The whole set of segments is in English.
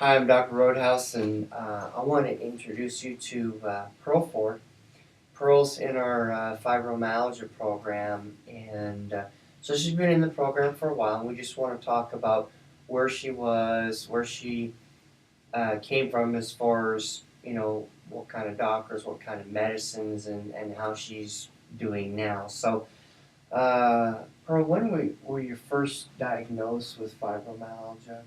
Hi, I'm Dr. Roadhouse, and I want to introduce you to Pearl Ford. Pearl's in our fibromyalgia program, and so she's been in the program for a while, and we just want to talk about where she was, where she came from as far as, what kind of doctors, what kind of medicines, and how she's doing now. So, Pearl, when were you first diagnosed with fibromyalgia?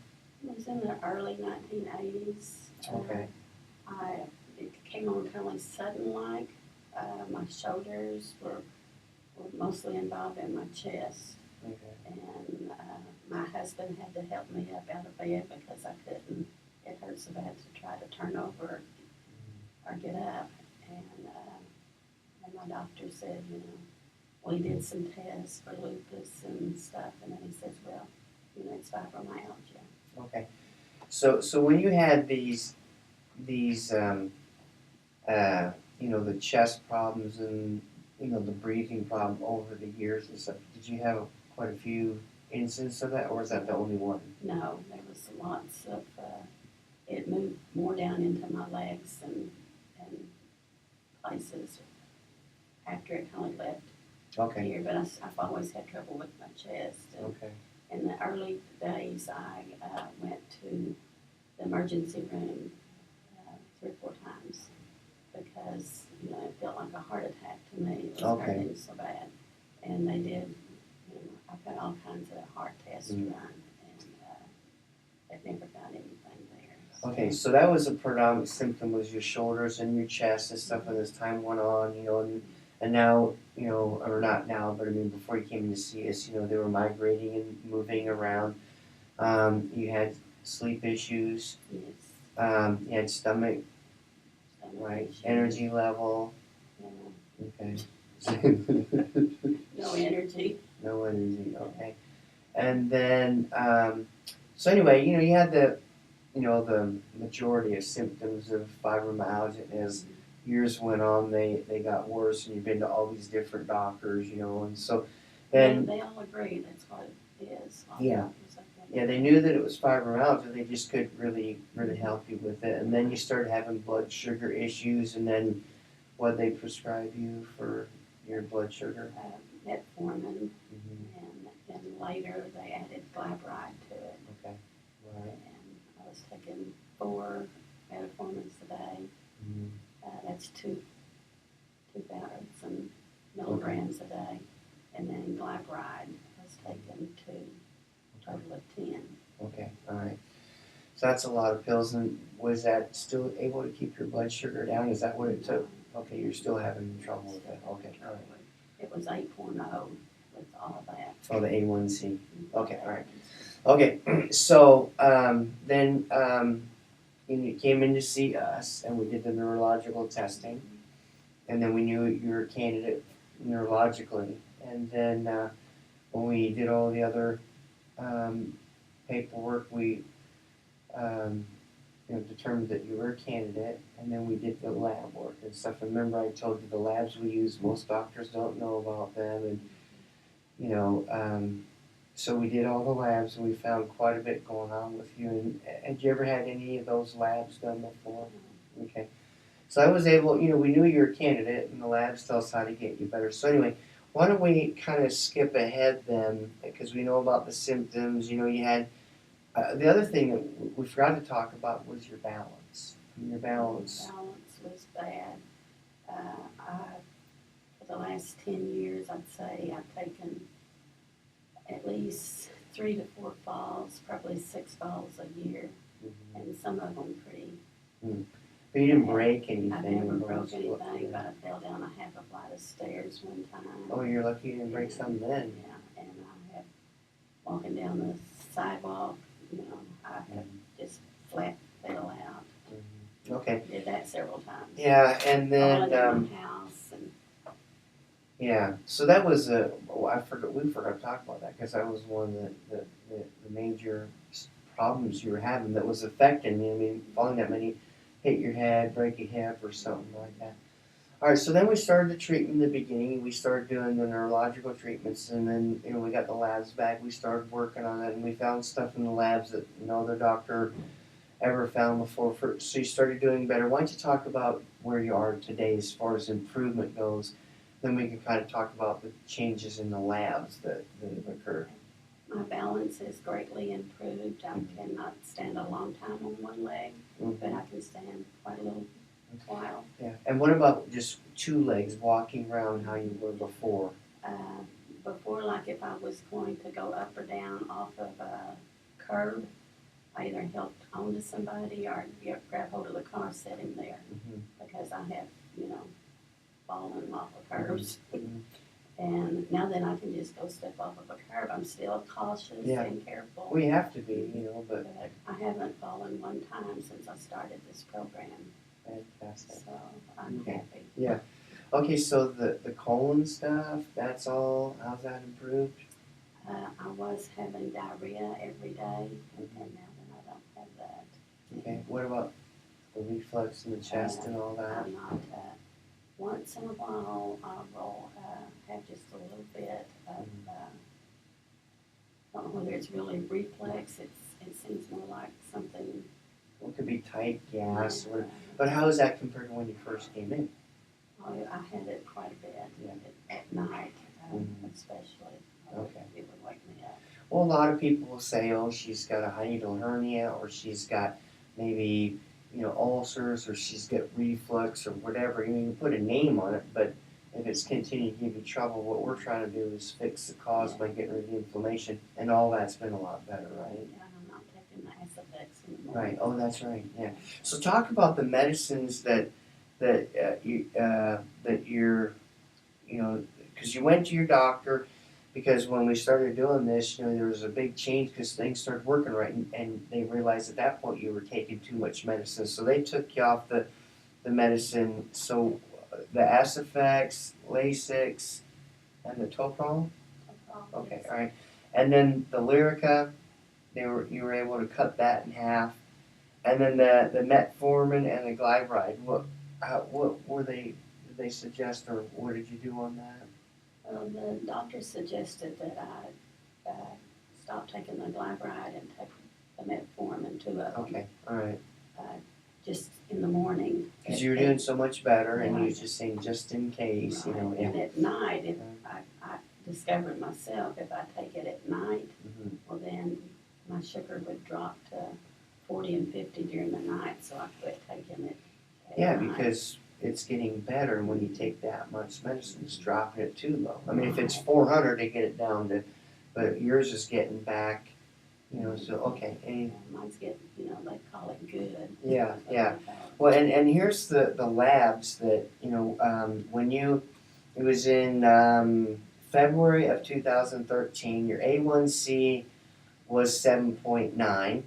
It was in the early 1980s. Okay. It came on kind of like sudden like. My shoulders were mostly involved in my chest. Okay. And my husband had to help me up out of bed because I couldn't. It hurt so bad to try to turn over or get up. And my doctor said, we did some tests for lupus and stuff. And then he says, well, it's fibromyalgia. Okay. So when you had these the chest problems and the breathing problem over the years and stuff, did you have quite a few instances of that, or was that the only one? No, there was lots of. It moved more down into my legs and places after it kind of left Okay. here. But I've always had trouble with my chest. And Okay. in the early days, I went to the emergency room 3 or 4 times because it felt like a heart attack to me. It was Okay. hurting so bad, and they did. I've got all kinds of heart tests run, and they've never got anything there. So. Okay, so that was a predominant symptom, was your shoulders and your chest and stuff. And as time went on, and now, or not now, but I mean before you came in to see us, they were migrating and moving around. You had sleep issues. Yes. You had stomach, right? Issues. Energy level. Yeah. Okay. No energy. No energy. Okay. And then, so anyway, you had the majority of symptoms of fibromyalgia. And as years went on, they got worse, and you've been to all these different doctors, and so then They all agree that's what it is. Yeah. Yeah, they knew that it was fibromyalgia. They just couldn't really help you with it. And then you started having blood sugar issues, and then what they prescribe you for your blood sugar? Metformin, and later they added glyburide to it. Okay, right. And I was taking 4 metformins a day. That's 2,000 milligrams a day. And then glyburide I was taking 2, total of 10. Okay, all right. So that's a lot of pills. And was that still able to keep your blood sugar down? Is that what it took? Okay, you're still having trouble with that. Okay, all right. It was 8.0 with all of that. Oh, the A1C. Okay, all right. Okay, so then you came in to see us, and we did the neurological testing, and then we knew you were a candidate neurologically. And then when we did all the other paperwork, we determined that you were a candidate, and then we did the lab work and stuff. And remember, I told you the labs we use, most doctors don't know about them, and so we did all the labs, and we found quite a bit going on with you. And had you ever had any of those labs done before? Okay. So I was able, we knew you were a candidate, and the labs tell us how to get you better. So anyway, why don't we kind of skip ahead then, because we know about the symptoms. You had the other thing that we forgot to talk about was your balance. Your balance. Balance was bad. For the last 10 years, I'd say I've taken at least 3 to 4 falls, probably 6 falls a year, and some of them pretty. But you didn't break anything. I never broke anything, but I fell down a half a flight of stairs one time. Oh, you're lucky you didn't break something then. Yeah, and I had walking down the sidewalk, I had just flat fell out. Okay. Did that several times. Yeah, and then falling in my house and. Yeah, so that was we forgot to talk about that, because that was one of the major problems you were having that was affecting you. I mean, falling that many, hit your head, break your hip, or something like that. All right, so then we started the treatment in the beginning. We started doing the neurological treatments, and then we got the labs back. We started working on it, and we found stuff in the labs that no other doctor ever found before. So you started doing better. Why don't you talk about where you are today as far as improvement goes? Then we can kind of talk about the changes in the labs that have occurred. My balance is greatly improved. I cannot stand a long time on one leg, but I can stand quite a little while. Yeah. And what about just two legs, walking around how you were before? Before, like if I was going to go up or down off of a curb, I either helped onto somebody or grab hold of the car, set him there, because I have, fallen off of curbs. And now that I can just go step off of a curb, I'm still cautious and careful. We have to be, but I haven't fallen one time since I started this program. Fantastic. So I'm happy. Yeah. Okay, so the colon stuff, that's all, how's that improved? I was having diarrhea every day, and now that I don't have that. Okay, what about the reflux in the chest and all that? I'm not, once in a while, I will have just a little bit of, I don't know whether it's really reflex, it seems more like something. It could be tight gas, but how is that compared to when you first came in? I had it quite a bit at night, especially. Okay. It would wake me up. Well, a lot of people will say, oh, she's got a hiatal hernia, or she's got maybe, ulcers, or she's got reflux, or whatever. You can put a name on it, but if it's continuing to give you trouble, what we're trying to do is fix the cause by getting rid of the inflammation, and all that's been a lot better, right? Yeah, I'm not taking the Acifex anymore. Right. Oh, that's right. Yeah. So talk about the medicines that you're, because you went to your doctor. Because when we started doing this, there was a big change because things started working right, and they realized at that point you were taking too much medicine. So they took you off the medicine. So the Acifex, Lasix, and the Toprol? Okay, all right. And then the Lyrica, you were able to cut that in half. And then the metformin and the glyburide, what were they, did they suggest, or what did you do on that? The doctor suggested that I stop taking the glyburide and take the metformin, 2 of them. Okay, all right. Just in the morning. Because you were doing so much better, and you were just saying just in case, right. And at night, if I discovered myself, if I take it at night, well then my sugar would drop to 40 and 50 during the night, so I quit taking it at night. Because it's getting better when you take that much medicine. It's dropping it too low. I mean, if it's 400, they get it down to, but yours is getting back, so okay. Mine's getting, they call it good. Yeah. Well, and here's the labs that, when it was in February of 2013, your A1C was 7.9,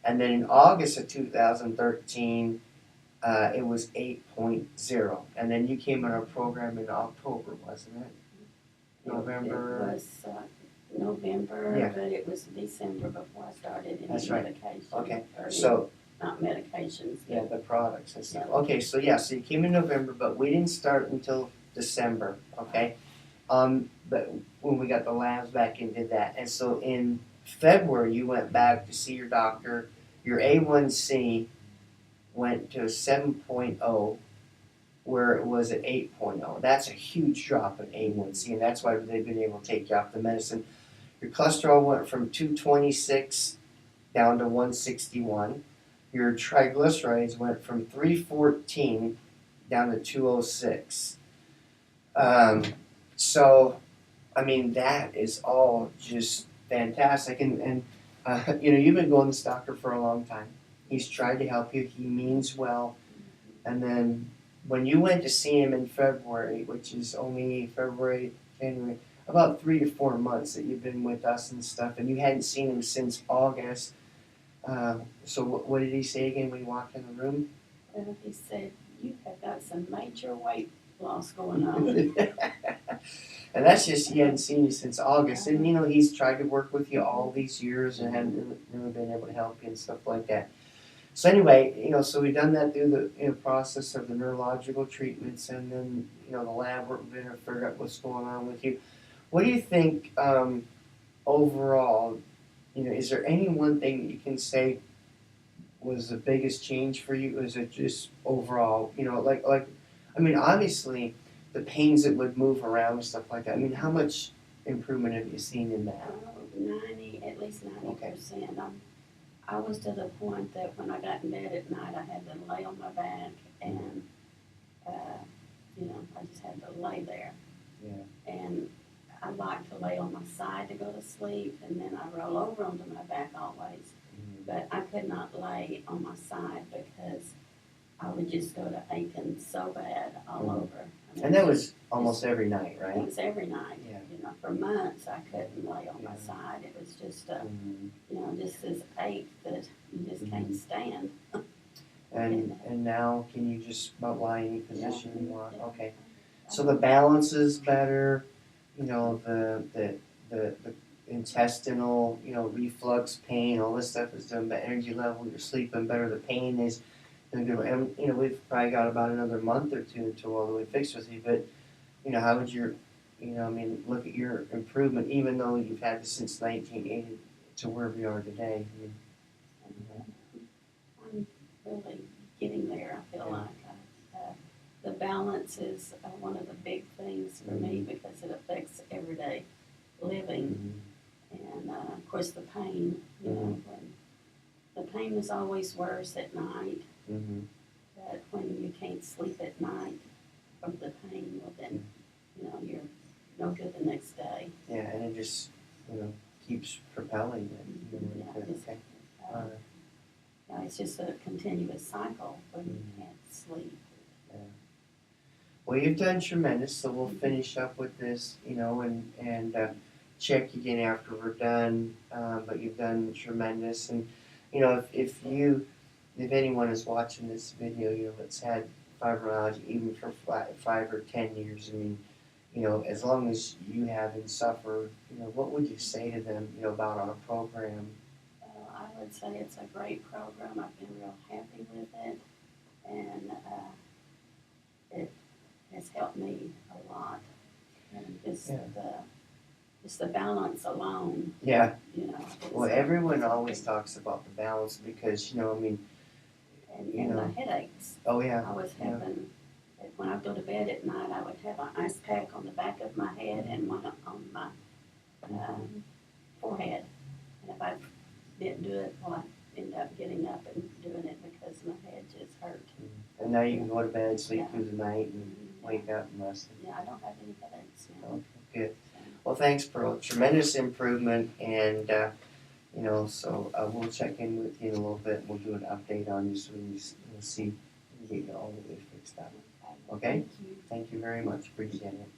and then in August of 2013, it was 8.0, and then you came in our program in October, wasn't it? November. It was November, but it was December before I started any medication. Okay, not medications. Yeah, the products and stuff. Okay, so you came in November, but we didn't start until December. Okay, but when we got the labs back and did that, and so in February you went back to see your doctor. Your A1C went to 7.0, where it was at 8.0. That's a huge drop in A1C, and that's why they've been able to take you off the medicine. Your cholesterol went from 226 down to 161. Your triglycerides went from 314 down to 206. So, I mean, that is all just fantastic. And you've been going to this doctor for a long time. He's tried to help you. He means well. And then when you went to see him in February, which is only February, January, about 3 to 4 months that you've been with us and stuff, and you hadn't seen him since August. So what did he say again when you walked in the room? Well, he said, you have got some major weight loss going on. And that's just, he hadn't seen you since August. And, he's tried to work with you all these years and hadn't really been able to help you and stuff like that. So anyway, so we've done that through the process of the neurological treatments, and then, the lab work, we're going to figure out what's going on with you. What do you think overall, is there any one thing that you can say was the biggest change for you? Was it just overall, like, I mean, obviously, the pains that would move around and stuff like that. I mean, how much improvement have you seen in that? 90, at least 90%. I was to the point that when I got in bed at night, I had to lay on my back and, I just had to lay there. Yeah. And I like to lay on my side to go to sleep, and then I roll over onto my back always. But I could not lay on my side because I would just go to aching so bad all over. And that was almost every night, right? It was every night. Yeah. For months I couldn't lay on my side. It was just, just this ache that you just can't stand. And now, can you just about lie in any position you want? Yeah. Okay. So the balance is better. The intestinal, reflux, pain, all this stuff is done. The energy level, you're sleeping better. The pain is, and we've probably got about another month or two until all the way fixed with you. But how would your, look at your improvement, even though you've had this since 1980 to wherever you are today. I'm really getting there. I feel like the balance is one of the big things for me because it affects everyday living. And of course the pain, when the pain is always worse at night. But when you can't sleep at night from the pain, well then, you're no good the next day. Yeah, and it just, keeps propelling it. Okay. All right. It's just a continuous cycle when you can't sleep. Yeah. Well, you've done tremendous, so we'll finish up with this, and check again after we're done. But you've done tremendous, and if anyone is watching this video, that's had fibromyalgia even for 5 or 10 years, I mean, as long as you haven't suffered, what would you say to them, about our program? I would say it's a great program. I've been real happy with it, and it has helped me a lot. And just the balance alone. Yeah. Well, everyone always big, talks about the balance because, and the headaches. Oh yeah. I was having, when I go to bed at night, I would have an ice pack on the back of my head and one on my forehead. And if I didn't do it, well, I end up getting up and doing it because my head just hurt. And now you can go to bed, sleep through the night, and wake up and rest. Yeah, I don't have any headaches now. Okay, good. Well, thanks, Pearl. Tremendous improvement, and so we'll check in with you in a little bit. And we'll do an update on you so we see and get you all the way fixed up. Okay? Thank you. Thank you very much. Appreciate it.